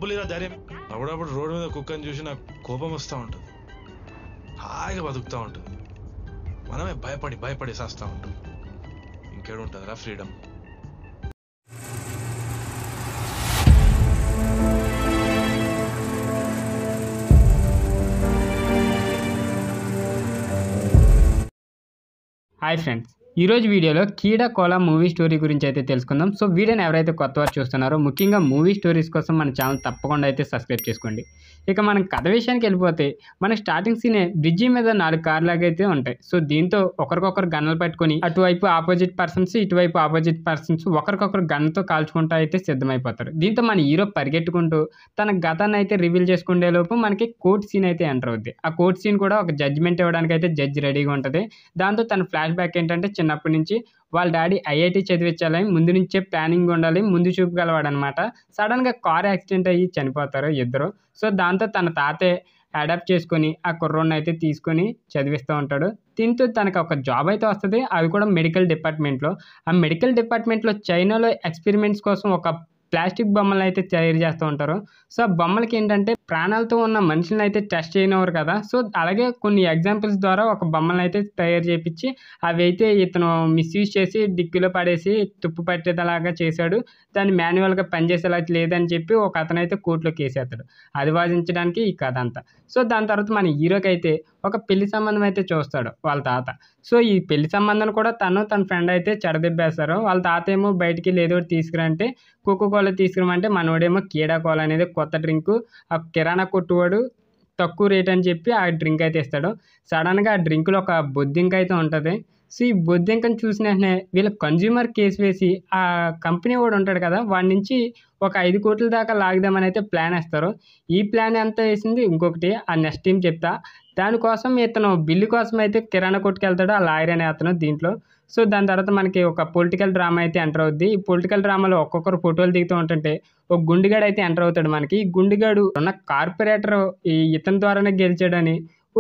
పులిరా ధైర్యం. అప్పుడప్పుడు రోడ్డు మీద కుక్కని చూసి నాకు కోపం వస్తూ ఉంటుంది, హాయిగా బతుకుతూ ఉంటుంది. మనమే భయపడి చేస్తూ ఉంటాం. ఇంకేడుంటుందిరా ఫ్రీడమ్. హాయ్ ఫ్రెండ్స్, ఈరోజు వీడియోలో కీడా కోలా మూవీ స్టోరీ గురించి అయితే తెలుసుకుందాం. సో వీడియోని ఎవరైతే కొత్త వారు చూస్తున్నారో ముఖ్యంగా మూవీ స్టోరీస్ కోసం మన ఛానల్ తప్పకుండా అయితే సబ్స్క్రైబ్ చేసుకోండి. ఇక మనం కథ విషయానికి వెళ్ళిపోతే మన స్టార్టింగ్ సీనే బ్రిడ్జి మీద 4 కార్లాగా అయితే ఉంటాయి. సో దీంతో ఒకరికొకరు గన్నులు పట్టుకొని అటువైపు ఆపోజిట్ పర్సన్స్, ఇటువైపు ఆపోజిట్ పర్సన్స్ ఒకరికొకరు గన్నుతో కాల్చుకుంటూ అయితే సిద్ధమైపోతారు. దీంతో మన హీరో పరిగెట్టుకుంటూ తన గతాన్ని అయితే రివీల్ చేసుకునే లోపు మనకి కోర్ట్ సీన్ అయితే ఎంటర్ అవుద్ది. ఆ కోర్ట్ సీన్ కూడా ఒక జడ్జిమెంట్ ఇవ్వడానికి అయితే జడ్జి రెడీగా ఉంటుంది. దాంతో తన ఫ్లాష్ బ్యాక్ ఏంటంటే చిన్నప్పటి నుంచి వాళ్ళ డాడీ ఐఐటి చదివించాలని ముందు నుంచే ప్లానింగ్ ఉండాలి, ముందు చూపు గలవాడనమాట. సడన్గా కార్ యాక్సిడెంట్ అయ్యి చనిపోతారు ఇద్దరు. సో దాంతో తన తాతే అడాప్ట్ చేసుకొని ఆ కుర్రోడ్ని అయితే తీసుకొని చదివిస్తూ ఉంటాడు. దీంతో తనకు ఒక జాబ్ అయితే వస్తుంది, అది కూడా మెడికల్ డిపార్ట్మెంట్లో. ఆ మెడికల్ డిపార్ట్మెంట్లో చైనాలో ఎక్స్పెరిమెంట్స్ కోసం ఒక ప్లాస్టిక్ బొమ్మలను అయితే తయారు చేస్తూ ఉంటారు. సో ఆ బొమ్మలకి ఏంటంటే ప్రాణాలతో ఉన్న మనుషులను అయితే టెస్ట్ చేయనివారు కదా. సో అలాగే కొన్ని ఎగ్జాంపుల్స్ ద్వారా ఒక బొమ్మలను అయితే తయారు చేయించి అవి అయితే ఇతను మిస్యూజ్ చేసి డిక్కీలో పడేసి తుప్పు పట్టేలాగా చేశాడు. దాన్ని మాన్యువల్గా పనిచేసేలా లేదని చెప్పి ఒక అతను అయితే కోర్టులో కేసేస్తాడు. అది వాదించడానికి ఈ కథ అంతా. సో దాని తర్వాత మన హీరోకి అయితే ఒక పెళ్లి సంబంధం అయితే చూస్తాడు వాళ్ళ తాత. సో ఈ పెళ్లి సంబంధం కూడా తన ఫ్రెండ్ అయితే చెడదెబ్బేస్తారు. వాళ్ళ తాత ఏమో బయటికి ఏదో తీసుకురంటే కోకోకోలా తీసుకురమంటే మనోడేమో కీడా కోలా అనేది కొత్త డ్రింకు, ఆ కిరాణా కొట్టువాడు తక్కువ రేట్ అని చెప్పి ఆ డ్రింక్ అయితే ఇస్తాడు. సడన్గా ఆ డ్రింకులో ఒక బొద్దింక అయితే ఉంటుంది. సో ఈ బొద్దింకను చూసిన వెంటనే వీళ్ళ కన్జ్యూమర్ కేసు వేసి ఆ కంపెనీ వాడు ఉంటాడు కదా, వాడి నుంచి ఒక 5 కోట్ల దాకా లాగుదామని అయితే ప్లాన్ వేస్తారు. ఈ ప్లాన్ ఎంత వేసింది ఇంకొకటి ఆ నెక్స్ట్ టీం చెప్తా. దానికోసం ఇతను బిల్లు కోసం అయితే కిరాణా కొట్టుకు వెళ్తాడు ఆ లాయర్ అనే అతను దీంట్లో. సో దాని తర్వాత మనకి ఒక పొలిటికల్ డ్రామా అయితే ఎంటర్ అవుద్ది. ఈ పొలిటికల్ డ్రామాలో ఒక్కొక్కరు ఫోటోలు దిగుతూ ఉంటుంటే ఒక గుండుగాడు అయితే ఎంటర్ అవుతాడు మనకి. ఈ గుండుగాడు ఉన్న కార్పొరేటర్ ఇతని ద్వారానే గెలిచాడని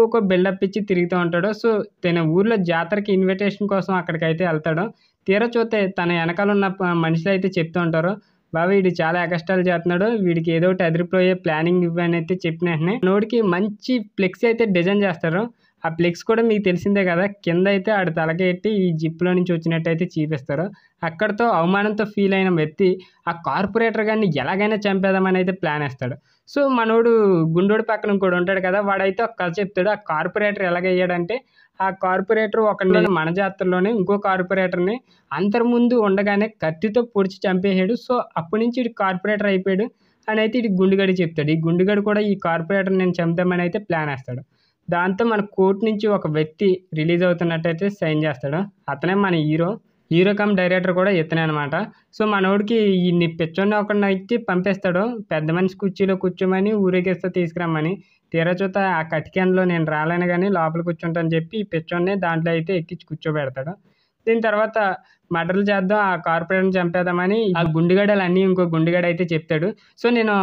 ఒక బిల్డప్ ఇచ్చి తిరుగుతూ ఉంటాడు. సో తన ఊర్లో జాతరకి ఇన్విటేషన్ కోసం అక్కడికి అయితే వెళ్తాడు. తీరా చూస్తే తన వెనకాల ఉన్న మనుషులు అయితే చెప్తూ ఉంటారు, బాబా వీడు చాలా కష్టాలు చేస్తున్నాడు, వీడికి ఏదో ఒకటి అదిరిపోయే ప్లానింగ్ ఇవ్వని అయితే చెప్పిన వెంటనే నోడికి మంచి ఫ్లెక్స్ అయితే డిజైన్ చేస్తారు. ఆ ఫ్లెక్స్ కూడా మీకు తెలిసిందే కదా, కింద అయితే ఆడు తలకెట్టి ఈ జిప్లో నుంచి వచ్చినట్టు అయితే చూపిస్తారు. అక్కడితో అవమానంతో ఫీల్ అయిన వ్యక్తి ఆ కార్పొరేటర్ గారిని ఎలాగైనా చంపేద్దామని అయితే ప్లాన్ వేస్తాడు. సో మనోడు గుండోడు పక్కన ఇంకోటి ఉంటాడు కదా, వాడైతే ఒక కథ చెప్తాడు. ఆ కార్పొరేటర్ ఎలాగయ్యాడంటే ఆ కార్పొరేటర్ ఒకరిని మన జాతరలోనే ఇంకో కార్పొరేటర్ని అందరి ముందు ఉండగానే కత్తితో పొడిచి చంపేసాడు. సో అప్పటి నుంచి ఇటు కార్పొరేటర్ అయిపోయాడు అని అయితే ఇటు గుండుగడి చెప్తాడు. ఈ గుండుగడు కూడా ఈ కార్పొరేటర్ నేను చంపుదామని అయితే ప్లాన్ వేస్తాడు. దాంతో మన కోర్టు నుంచి ఒక వ్యక్తి రిలీజ్ అవుతున్నట్టయితే సైన్ చేస్తాడు. అతనే మన హీరో కమ్ డైరెక్టర్ కూడా ఇతనే అనమాట. సో మనోడికి ఈ పిచ్చోడిని ఒకరిని ఇచ్చి పంపేస్తాడు, పెద్ద మనిషి కుర్చీలో కూర్చోమని ఊరేగిస్తే తీసుకురమ్మని. తీరా చూత ఆ కటికెన్లో నేను రాలేను కానీ లోపల కూర్చుంటాను చెప్పి ఈ పిచ్చోడిని దాంట్లో అయితే ఎక్కించి కూర్చోబెడతాడు. దీని తర్వాత మర్డర్లు చేద్దాం, ఆ కార్పొరేట్ని చంపేద్దామని ఆ గుండుగడలు అన్నీ ఇంకో గుండుగడ అయితే చెప్తాడు. సో నేను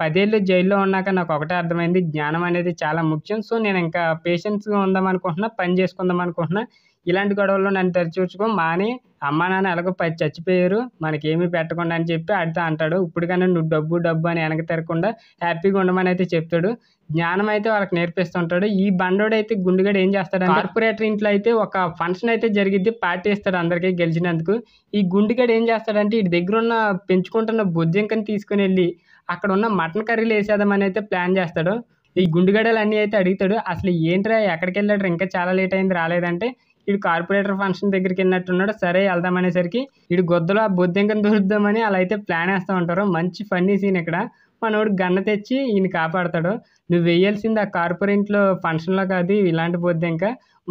10 ఏళ్ళు జైల్లో ఉన్నాక నాకు ఒకటే అర్థమైంది, జ్ఞానం అనేది చాలా ముఖ్యం. సో నేను ఇంకా పేషెన్స్గా ఉందాం అనుకుంటున్నా, పని చేసుకుందాం అనుకుంటున్నా. ఇలాంటి గొడవల్లో నన్ను తెరిచూచుకో మాని, అమ్మ నాన్న ఎలాగో 10 చచ్చిపోయారు మనకేమీ పెట్టకుండా అని చెప్పి ఆడితే అంటాడు. ఇప్పటికైనా నువ్వు డబ్బు అని వెనక తిరగకుండా హ్యాపీగా ఉండమని అయితే చెప్తాడు. జ్ఞానం అయితే వాళ్ళకి నేర్పిస్తుంటాడు. ఈ బండోడైతే గుండుగడు ఏం చేస్తాడు, కార్పొరేటర్ ఇంట్లో అయితే ఒక ఫంక్షన్ అయితే జరిగిద్ది, పార్టీ ఇస్తాడు అందరికీ గెలిచినందుకు. ఈ గుండుగడు ఏం చేస్తాడంటే ఇటు దగ్గర ఉన్న పెంచుకుంటున్న బొజ్జింకని తీసుకుని వెళ్ళి అక్కడ ఉన్న మటన్ కర్రీలు వేసేద్దామని అయితే ప్లాన్ చేస్తాడు. ఈ గుండుగడలు అన్నీ అయితే అడుగుతాడు, అసలు ఏంట్రా ఎక్కడికి వెళ్ళాడు, ఇంకా చాలా లేట్ అయింది రాలేదంటే వీడు కార్పొరేటర్ ఫంక్షన్ దగ్గరికి వెళ్ళినట్టున్నాడు. సరే వెళ్దామనేసరికి వీడు గొద్దలో ఆ బొద్దింకను దొరుకుదామని అలా అయితే ప్లాన్ వేస్తూ ఉంటారు. మంచి ఫన్నీ సీన్ ఇక్కడ. మనోడు గన్న తెచ్చి ఈయన కాపాడతాడు. నువ్వు వేయాల్సింది ఆ కార్పొరేట్లో ఫంక్షన్లో కాదు ఇలాంటి బొద్దింక,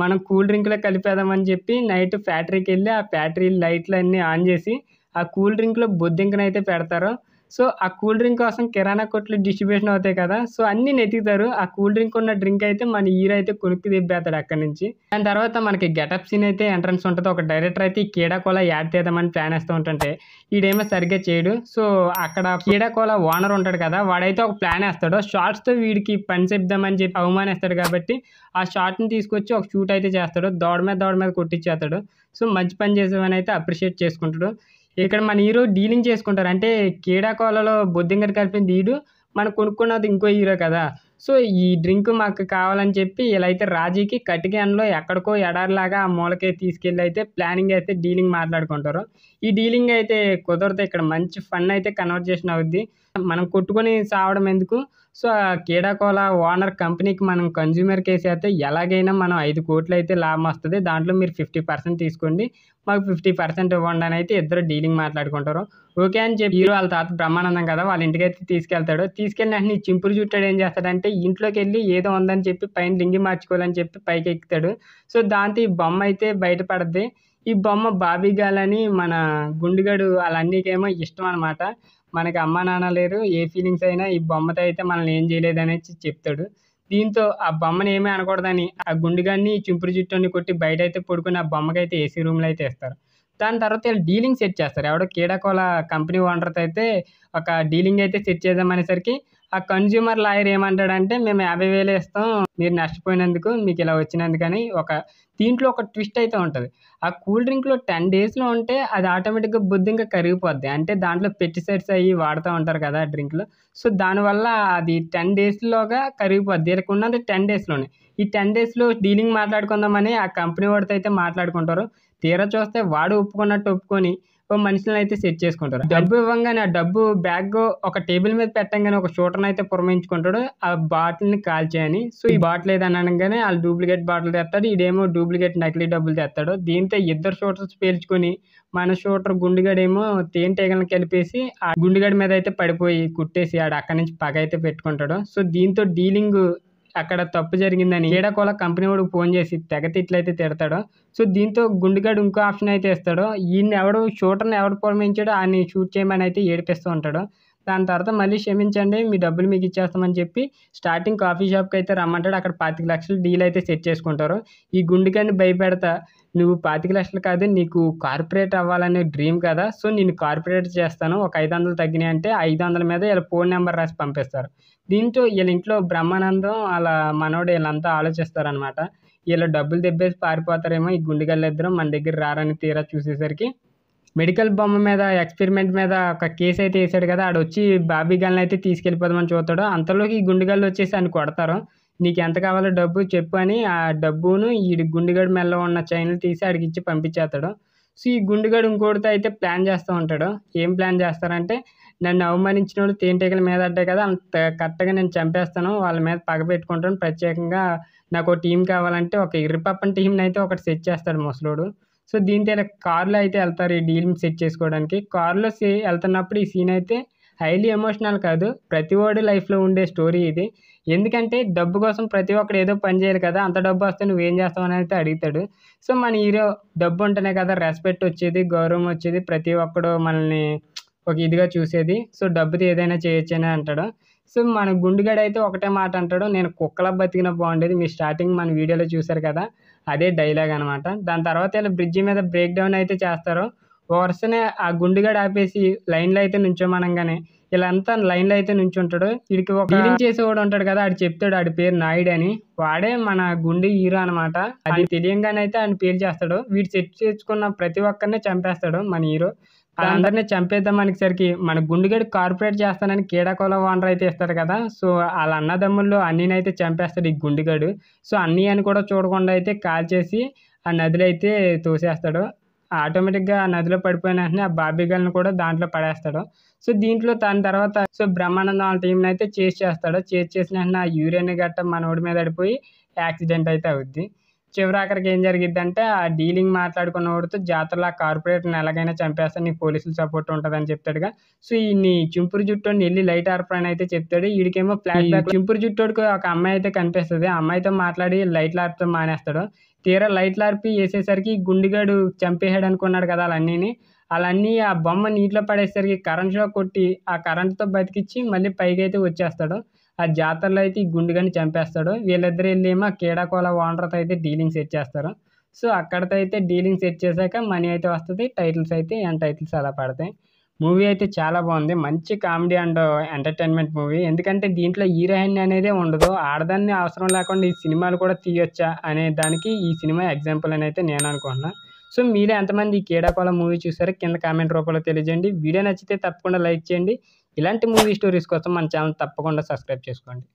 మనం కూల్ డ్రింక్లో కలిపేద్దామని చెప్పి నైట్ ఫ్యాక్టరీకి వెళ్ళి ఆ ఫ్యాక్టరీ లైట్లు అన్నీ ఆన్ చేసి ఆ కూల్ డ్రింక్లో బొద్దింకను అయితే పెడతారు. సో ఆ కూల్ డ్రింక్ కోసం కిరాణా కొట్లు డిస్ట్రిబ్యూషన్ అవుతాయి కదా, సో అన్నీ నెతుకుతారు. ఆ కూల్ డ్రింక్ ఉన్న డ్రింక్ అయితే మన హీరో అయితే కొనుక్కు దిబ్బేస్తాడు అక్కడి నుంచి. దాని తర్వాత మనకి గెటప్ సీన్ అయితే ఎంట్రన్స్ ఉంటుంది. ఒక డైరెక్టర్ అయితే ఈ కీడా కోలా యాడ్ చేద్దామని ప్లాన్ వేస్తూ ఉంటుంటే వీడేమో సరిగ్గా చేయడు. సో అక్కడ కీడా కోలా ఓనర్ ఉంటాడు కదా, వాడైతే ఒక ప్లాన్ వేస్తాడు. షార్ట్స్తో వీడికి పని చెప్దామని చెప్పి అవమానిస్తాడు కాబట్టి ఆ షార్ట్ని తీసుకొచ్చి ఒక షూట్ అయితే చేస్తాడు. దౌడ మీద కొట్టించేస్తాడు. సో మంచి పని చేసేవని అయితే అప్రిషియేట్ చేసుకుంటాడు. ఇక్కడ మన హీరో డీలింగ్ చేసుకుంటారు. అంటే కీడా కోలలో బొద్దింకని కలిపింది వీడు, మనం కొనుక్కున్నది ఇంకో హీరో కదా. సో ఈ డ్రింక్ మాకు కావాలని చెప్పి ఇలా అయితే రాజీకి కట్టిగన్లో ఎక్కడికో ఎడారిలాగా ఆ మూలకే తీసుకెళ్ళి అయితే ప్లానింగ్ అయితే డీలింగ్ మాట్లాడుకుంటారు. ఈ డీలింగ్ అయితే కుదరదు. ఇక్కడ మంచి ఫన్ అయితే కన్వర్జేషన్ అవుద్ది. మనం కొట్టుకొని సావడం ఎందుకు, సో ఆ కీడా కోలా ఓనర్ కంపెనీకి మనం కన్జ్యూమర్ కేసు అయితే ఎలాగైనా మనం 5 కోట్లు అయితే లాభం వస్తుంది, దాంట్లో మీరు 50% తీసుకోండి, మాకు 50% ఇవ్వండి అని అయితే ఇద్దరు డీలింగ్ మాట్లాడుకుంటారు. ఓకే అని చెప్పి హీరో వాళ్ళ తాత బ్రహ్మానందం కదా వాళ్ళ ఇంటికి అయితే తీసుకెళ్తాడు. తీసుకెళ్ళిన వెంటనే చింపురు చుట్టాడు ఏం చేస్తాడంటే ఇంట్లోకి వెళ్ళి ఏదో ఉందని చెప్పి పైన లింగి మార్చుకోవాలని చెప్పి పైకి ఎక్కుతాడు. సో దాంతో ఈ బొమ్మ అయితే బయటపడద్ది. ఈ బొమ్మ బాబీ గర్ల్ అని మన గుండుగడు వాళ్ళ అన్నికేమో ఇష్టం అనమాట. మనకి అమ్మ నాన్న లేరు, ఏ ఫీలింగ్స్ అయినా ఈ బొమ్మతో అయితే మనల్ని ఏం చేయలేదు అనేసి చెప్తాడు. దీంతో ఆ బొమ్మని ఏమీ అనకూడదని ఆ గుండుగాన్ని చింపురు జుట్టుని కొట్టి బయట అయితే పడుకుని ఆ బొమ్మకి అయితే ఏసీ రూమ్లో అయితే ఇస్తారు. దాని తర్వాత వీళ్ళు డీలింగ్ సెట్ చేస్తారు. ఎవడో కీడా కోలా కంపెనీ ఓనర్తో అయితే ఒక డీలింగ్ అయితే సెట్ చేద్దామనేసరికి ఆ కన్జ్యూమర్ లాయర్ ఏమంటాడంటే మేము 50,000 ఇస్తాం మీరు నష్టపోయినందుకు, మీకు ఇలా వచ్చినందుకని. దీంట్లో ఒక ట్విస్ట్ అయితే ఉంటుంది. ఆ కూల్ డ్రింక్లో 10 డేస్లో ఉంటే అది ఆటోమేటిక్గా బుద్ధింగా కరిగిపోద్ది. అంటే దాంట్లో పెస్టిసైడ్స్ అవి వాడుతూ ఉంటారు కదా డ్రింక్లో. సో దానివల్ల అది 10 డేస్లోగా కరిగిపోద్ది. వీళ్ళకి ఉన్నది 10 డేస్లోనే. ఈ 10 డేస్లో డీలింగ్ మాట్లాడుకుందామని ఆ కంపెనీ వాడితో అయితే మాట్లాడుకుంటారు. తీరా చూస్తే వాడు ఒప్పుకున్నట్టు ఒప్పుకొని ఓ మనుషులను అయితే సెట్ చేసుకుంటారు. డబ్బు ఇవ్వంగానే ఆ డబ్బు బ్యాగ్ ఒక టేబుల్ మీద పెట్టంగానే ఒక షూటర్ని అయితే పురమించుకుంటాడు ఆ బాటిల్ని కాల్చేయని. సో ఈ బాటిల్ ఏదని అనగానే వాళ్ళు డూప్లికేట్ బాటిల్ తెస్తాడు, ఇదేమో డూప్లికేట్ నకిలీ డబ్బులు తెస్తాడు. దీంతో ఇద్దరు షూటర్స్ పేల్చుకొని మన షూటర్ గుండుగడేమో తేనెటీగలను కలిపేసి ఆ గుండుగడి మీద అయితే పడిపోయి కుట్టేసి ఆడు అక్కడి నుంచి పగ అయితే పెట్టుకుంటాడు. సో దీంతో డీలింగ్ అక్కడ తప్పు జరిగిందని కీడా కోలా కంపెనీ వాడికి ఫోన్ చేసి తెగ తిట్లయితే తిడతాడు. సో దీంతో గుండుగాడు ఇంకో ఆప్షన్ అయితే ఇస్తాడు. ఈయన్ని ఎవడు షూటర్ని ఎవడు పొరమించాడో ఆయన్ని షూట్ చేయమని అయితే ఏడిపిస్తూ ఉంటాడు. దాని తర్వాత మళ్ళీ క్షమించండి మీ డబ్బులు మీకు ఇచ్చేస్తామని చెప్పి స్టార్టింగ్ కాఫీ షాప్కి అయితే రమ్మంటాడు. అక్కడ 25 లక్షలు డీల్ అయితే సెట్ చేసుకుంటారు. ఈ గుండుగాడిని భయపెడతా నువ్వు 25 లక్షలు కాదు నీకు కార్పొరేట్ అవ్వాలనే డ్రీమ్ కదా, సో నేను కార్పొరేట్ చేస్తాను, ఒక 500 తగ్గినాయి అంటే 500 మీద వీళ్ళ ఫోన్ నెంబర్ రాసి పంపిస్తారు. దీంతో వీళ్ళ ఇంట్లో బ్రహ్మానందం వాళ్ళ మనోడు వీళ్ళంతా ఆలోచిస్తారనమాట. వీళ్ళు డబ్బులు దెబ్బేసి పారిపోతారేమో ఈ గుండుగళ్ళు ఇద్దరు మన దగ్గర రారని. తీరా చూసేసరికి మెడికల్ బొమ్మ మీద ఎక్స్పెరిమెంట్ మీద ఒక కేసు అయితే వేసాడు కదా, ఆడు వచ్చి బాబీ గల్ని అయితే తీసుకెళ్ళిపోదామని చూస్తాడు. అంతలోకి ఈ గుండుగళ్ళు వచ్చేసి ఆయన కొడతారు. నీకు ఎంత కావాలో డబ్బు చెప్పు అని ఆ డబ్బును ఈ గుండుగడు మెల్ల ఉన్న చైన్లు తీసి ఆడికి ఇచ్చి పంపించేస్తాడు. సో ఈ గుండుగడు ఇంకోటితో అయితే ప్లాన్ చేస్తూ ఉంటాడు. ఏం ప్లాన్ చేస్తారంటే నన్ను అవమానించిన వాళ్ళు తేనెటీగల మీద అడ్డాయి కదా అంత కరెక్ట్గా నేను చంపేస్తాను, వాళ్ళ మీద పగ పెట్టుకుంటాను, ప్రత్యేకంగా నాకు ఒక టీం కావాలంటే ఒక ఇర్రిపప్పన్ టీంని అయితే ఒకటి సెట్ చేస్తాడు ముసలోడు. సో దీంతో ఇలా కార్లో అయితే వెళ్తారు ఈ డీల్ని సెట్ చేసుకోవడానికి. కార్లో వెళ్తున్నప్పుడు ఈ సీన్ అయితే హైలీ ఎమోషనల్ కాదు, ప్రతి వాడి లైఫ్లో ఉండే స్టోరీ ఇది. ఎందుకంటే డబ్బు కోసం ప్రతి ఒక్కడు ఏదో పని చేయాలి కదా, అంత డబ్బు వస్తే నువ్వేం చేస్తావు అని అయితే అడుగుతాడు. సో మన హీరో డబ్బు ఉంటేనే కదా రెస్పెక్ట్ వచ్చేది, గౌరవం వచ్చేది, ప్రతి ఒక్కడు మనల్ని ఒక ఇదిగా చూసేది. సో డబ్బుతో ఏదైనా చేయొచ్చని అంటాడు. సో మన గుండుగాడు అయితే ఒకటే మాట అంటాడు, నేను కుక్కలా బతికినా బాగుండేది, మీ స్టార్టింగ్ మన వీడియోలో చూశారు కదా అదే డైలాగ్ అనమాట. దాని తర్వాత ఇలా బ్రిడ్జి మీద బ్రేక్ డౌన్ అయితే చేస్తారు. వరుసనే ఆ గుండుగాడు ఆపేసి లైన్లో అయితే నుంచోమనగానే వీళ్ళంతా లైన్లో అయితే నుంచుంటాడు. వీడికి ఒక డీలింగ్ చేసేవాడు ఉంటాడు కదా, ఆడు చెప్తాడు ఆడి పేరు నాయుడు అని, వాడే మన గుండె హీరో అనమాట. అది తెలియంగానే అయితే ఆయన పేరు చేస్తాడు. వీడు సెట్ చేసుకున్న ప్రతి ఒక్కరిని చంపేస్తాడు మన హీరో. అందరినీ చంపేద్దాం అనేసరికి మన గుండుగడి కార్పొరేట్ చేస్తానని కీడా కోలా ఓనర్ అయితే ఇస్తాడు కదా, సో వాళ్ళ అన్నదమ్ముల్లో అన్నీని అయితే చంపేస్తాడు ఈ గుండుగడు. సో అన్నీ అని కూడా చూడకుండా అయితే కాల్ చేసి ఆ నదిలో అయితే తోసేస్తాడు. ఆటోమేటిక్గా ఆ నదిలో పడిపోయిన వెంటనే ఆ బాబీ గర్ల్ని కూడా దాంట్లో పడేస్తాడు. సో దీంట్లో దాని తర్వాత సో బ్రహ్మానందం వాళ్ళ టీంని అయితే చేస్తాడు. చేసిన వెంటనే ఆ యూరియన్ గట్ట మనోడి మీద పడిపోయి యాక్సిడెంట్ అయితే అవుద్ది. చివరాఖరికి ఏం జరిగిద్ది అంటే ఆ డీలింగ్ మాట్లాడుకున్న వాడితో జాతరలో కార్పొరేట్ని ఎలాగైనా చంపేస్తాను నీకు పోలీసుల సపోర్ట్ ఉంటుందని చెప్తాడుగా. సో ఈ చింపురు జుట్టోని వెళ్ళి లైట్ ఆర్పని అయితే చెప్తాడు. వీడికేమో ఫ్లాష్ బ్యాక్ చింపురు జుట్టోడికి ఒక అమ్మాయి అయితే కనిపిస్తుంది. ఆ అమ్మాయితో మాట్లాడి లైట్లు ఆర్పతో మానేస్తాడు. తీరా లైట్లు ఆర్పి వేసేసరికి గుండుగాడు చంపేసాడు అనుకున్నాడు కదా వాళ్ళన్నీ ఆ బొమ్మ నీటిలో పడేసరికి కరెంట్ షాక్ కొట్టి ఆ కరెంట్తో బతికిచ్చి మళ్ళీ పైకి అయితే వచ్చేస్తాడు. ఆ జాతరలో అయితే ఈ గుండుగాని చంపేస్తాడు. వీళ్ళిద్దరు వెళ్ళేమో కీడా కోలా ఓనర్తో అయితే డీలింగ్ సెట్ చేస్తారు. సో అక్కడితో అయితే డీలింగ్ సెట్ చేశాక మనీ అయితే వస్తుంది, టైటిల్స్ అయితే అండ్ టైటిల్స్ అలా పడతాయి. మూవీ అయితే చాలా బాగుంది, మంచి కామెడీ అండ్ ఎంటర్టైన్మెంట్ మూవీ. ఎందుకంటే దీంట్లో హీరోయిన్ అనేదే ఉండదు, ఆడదాన్ని అవసరం లేకుండా ఈ సినిమాలు కూడా తీయొచ్చా అనే దానికి ఈ సినిమా ఎగ్జాంపుల్ అని అయితే నేను అనుకుంటున్నాను. సో మీరే ఎంతమంది ఈ కీడా కోలా మూవీ చూసారో కింద కామెంట్ రూపంలో తెలియజేయండి. వీడియో నచ్చితే తప్పకుండా లైక్ చేయండి. ఇలాంటి మూవీ స్టోరీస్ కోసం మన ఛానల్ తప్పకుండా సబ్స్క్రైబ్ చేసుకోండి.